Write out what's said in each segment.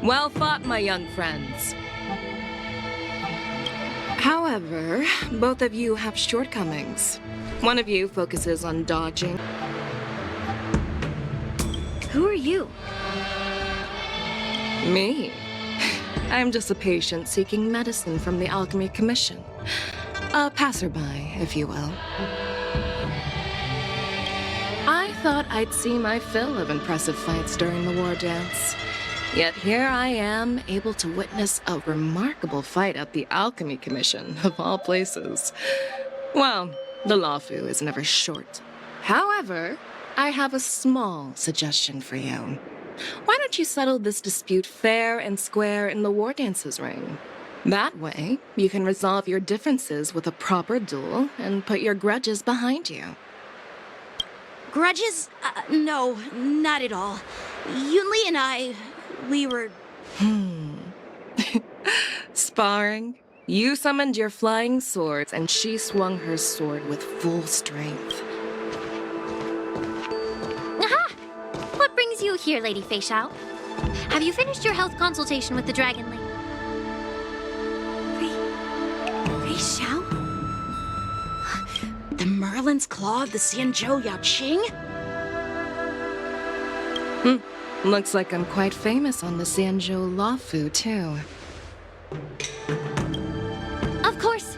Well fought, my young friends. However, both of you have shortcomings. One of you focuses on dodging. Who are you? Me? I'm just a patient seeking medicine from the Alchemy Commission. A passerby, if you will. I thought I'd see my fill of impressive fights during the war dance. Yet here I am, able to witness a remarkable fight at the Alchemy Commission, of all places. Well, the Lawfu is never short. However, I have a small suggestion for you. Why don't you settle this dispute fair and square in the war dances ring? That way, you can resolve your differences with a proper duel and put your grudges behind you. Grudges? No, not at all. Yunli and I, we were... Sparring? You summoned your flying swords, and she swung her sword with full strength. Aha! What brings you here, Lady Fei Xiao? Have you finished your health consultation with the Dragon Lady? Fei Xiao? The Merlin's Claw of the Xianzhou Yaoqing? Looks like I'm quite famous on the Xianzhou Lawfu, too. Of course.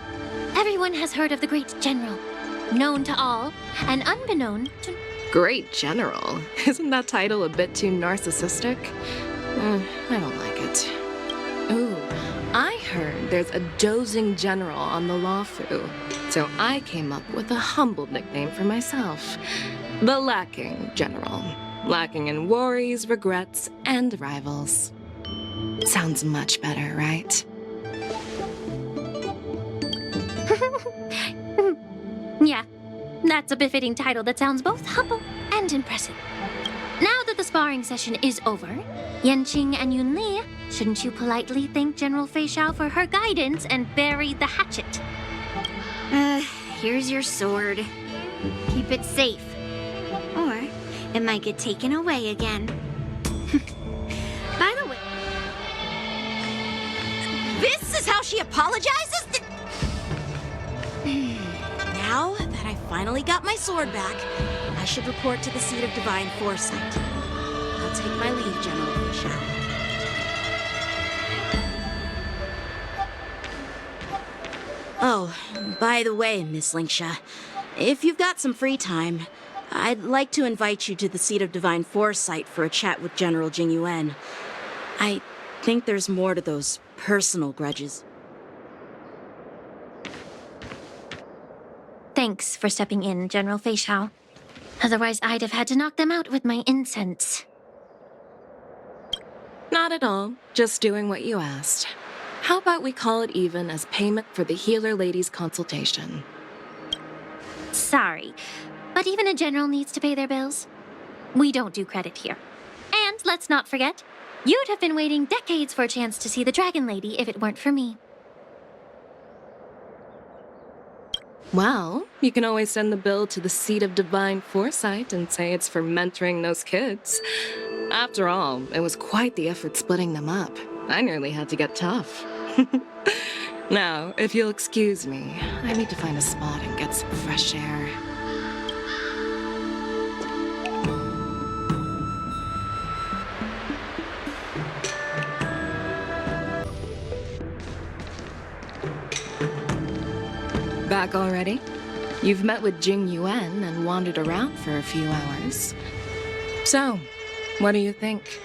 Everyone has heard of the Great General. Known to all, and unbeknown to... Great General? Isn't that title a bit too narcissistic? I don't like it. Ooh, I heard there's a dozing general on the Lawfu, so I came up with a humble nickname for myself. The Lacking General. Lacking in worries, regrets, and rivals. Sounds much better, right? Yeah, that's a befitting title that sounds both humble and impressive. Now that the sparring session is over, Yanqing and Yunli, shouldn't you politely thank General Fei Xiao for her guidance and bury the hatchet? Here's your sword. Keep it safe. Or it might get taken away again. By the way, this is how she apologizes? Now that I finally got my sword back, I should report to the Seat of Divine Foresight. I'll take my leave, General Fei Xiao. Oh, by the way, Miss Lingsha, if you've got some free time, I'd like to invite you to the Seat of Divine Foresight for a chat with General Jing Yuan. I think there's more to those personal grudges. Thanks for stepping in, General Fei Xiao. Otherwise, I'd have had to knock them out with my incense. Not at all. Just doing what you asked. How about we call it even as payment for the healer lady's consultation? Sorry, but even a general needs to pay their bills. We don't do credit here. And let's not forget, you'd have been waiting decades for a chance to see the Dragon Lady if it weren't for me. Well, you can always send the bill to the Seat of Divine Foresight and say it's for mentoring those kids. After all, it was quite the effort splitting them up. I nearly had to get tough. Now, if you'll excuse me, I need to find a spot and get some fresh air. Back already? You've met with Jing Yuan and wandered around for a few hours. So, what do you think?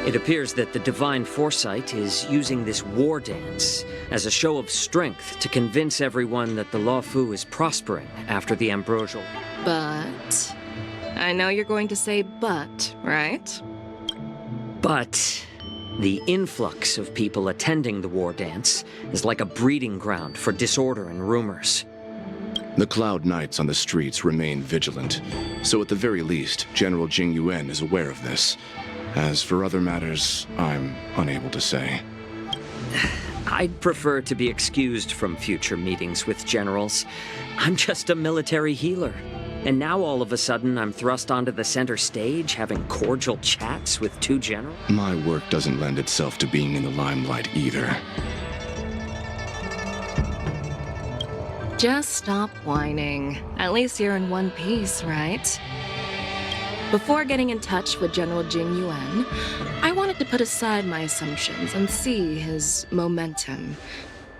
It appears that the Divine Foresight is using this war dance as a show of strength to convince everyone that the Lawfu is prospering after the ambrosial. But... I know you're going to say but, right? But the influx of people attending the war dance is like a breeding ground for disorder and rumors. The Cloud Knights on the streets remain vigilant, so at the very least, General Jing Yuan is aware of this. As for other matters, I'm unable to say. I'd prefer to be excused from future meetings with generals. I'm just a military healer. And now all of a sudden I'm thrust onto the center stage having cordial chats with two generals? My work doesn't lend itself to being in the limelight either. Just stop whining. At least you're in one piece, right? Before getting in touch with General Jing Yuan, I wanted to put aside my assumptions and see his momentum.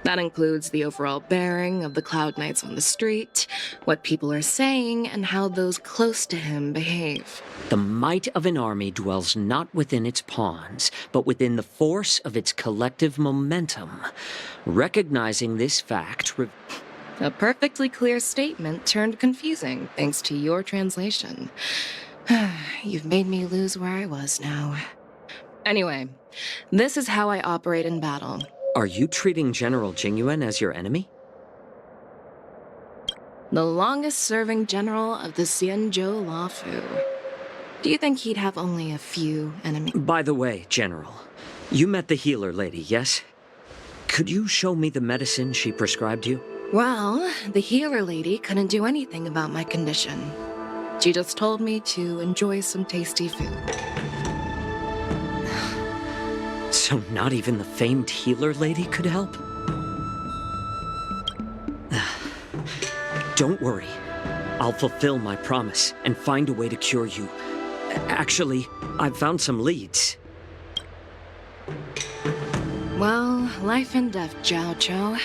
That includes the overall bearing of the Cloud Knights on the street, what people are saying, and how those close to him behave. The might of an army dwells not within its pawns, but within the force of its collective momentum. Recognizing this fact... A perfectly clear statement turned confusing thanks to your translation. You've made me lose where I was now. Anyway, this is how I operate in battle. Are you treating General Jingyuan as your enemy? The longest-serving general of the Xianzhou Luofu. Do you think he'd have only a few enemies? By the way, General, you met the healer lady, yes? Could you show me the medicine she prescribed you? Well, the healer lady couldn't do anything about my condition. She just told me to enjoy some tasty food. So not even the famed healer lady could help? Don't worry. I'll fulfill my promise and find a way to cure you. Actually, I've found some leads. Well, life and death, Zhao Zhou.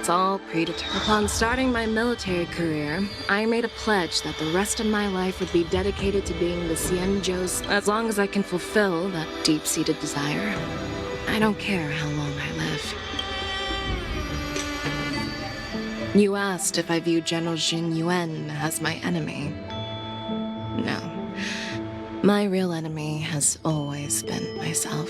It's all predetermined. Upon starting my military career, I made a pledge that the rest of my life would be dedicated to being the Xianzhou's as long as I can fulfill that deep-seated desire. I don't care how long I live. You asked if I view General Jing Yuan as my enemy. No. My real enemy has always been myself.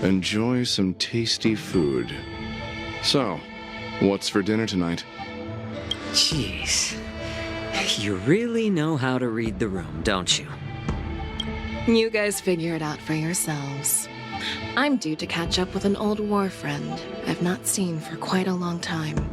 Enjoy some tasty food. So, what's for dinner tonight? Jeez. You really know how to read the room, don't you? You guys figure it out for yourselves. I'm due to catch up with an old war friend I've not seen for quite a long time.